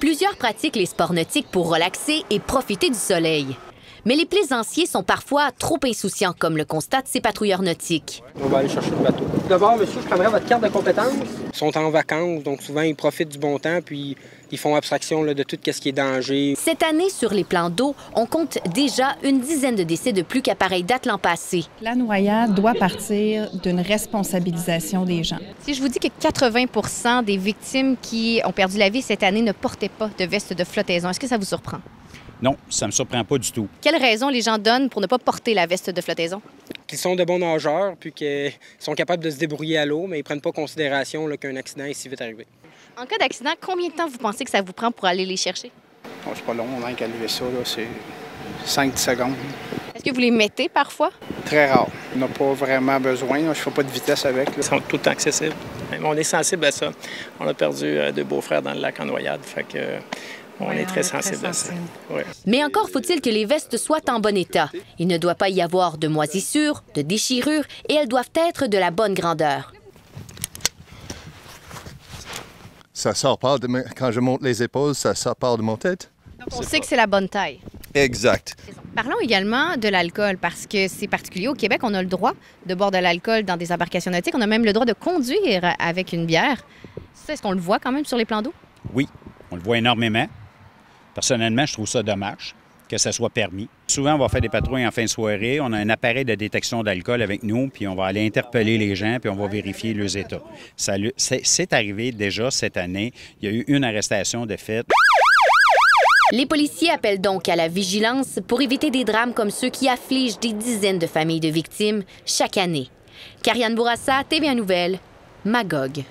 Plusieurs pratiquent les sports nautiques pour relaxer et profiter du soleil. Mais les plaisanciers sont parfois trop insouciants, comme le constatent ces patrouilleurs nautiques. On va aller chercher le bateau. D'abord, monsieur, je prendrai votre carte de compétence. Ils sont en vacances, donc souvent ils profitent du bon temps, puis ils font abstraction là, de tout ce qui est danger. Cette année, sur les plans d'eau, on compte déjà une dizaine de décès de plus qu'à pareille date l'an passé. La noyade doit partir d'une responsabilisation des gens. Si je vous dis que 80 des victimes qui ont perdu la vie cette année ne portaient pas de veste de flottaison, est-ce que ça vous surprend? Non, ça ne me surprend pas du tout. Quelles raisons les gens donnent pour ne pas porter la veste de flottaison? Qu'ils sont de bons nageurs, puis qu'ils sont capables de se débrouiller à l'eau, mais ils ne prennent pas en considération qu'un accident est si vite arrivé. En cas d'accident, combien de temps vous pensez que ça vous prend pour aller les chercher? Bon, c'est pas long, on a qu'à lever ça, c'est 5-10 secondes. Est-ce que vous les mettez parfois? Très rare. On n'a pas vraiment besoin, je ne fais pas de vitesse avec. Ils sont tout le temps accessibles. On est sensible à ça. On a perdu deux beaux-frères dans le lac en noyade, fait que... On est très sensible à ça. Ouais. Mais encore faut-il que les vestes soient en bon état. Il ne doit pas y avoir de moisissures, de déchirures, et elles doivent être de la bonne grandeur. Ça sort pas de quand je monte les épaules, ça sort pas de mon tête. Donc on sait que c'est la bonne taille. Exact. Parlons également de l'alcool, parce que c'est particulier. Au Québec, on a le droit de boire de l'alcool dans des embarcations nautiques. On a même le droit de conduire avec une bière. Ça, est-ce qu'on le voit quand même sur les plans d'eau? Oui, on le voit énormément. Personnellement, je trouve ça dommage que ça soit permis. Souvent, on va faire des patrouilles en fin de soirée. On a un appareil de détection d'alcool avec nous, puis on va aller interpeller les gens, puis on va vérifier leurs états. C'est arrivé déjà cette année. Il y a eu une arrestation de fait. Les policiers appellent donc à la vigilance pour éviter des drames comme ceux qui affligent des dizaines de familles de victimes chaque année. Karianne Bourassa, TVA Nouvelles, Magog.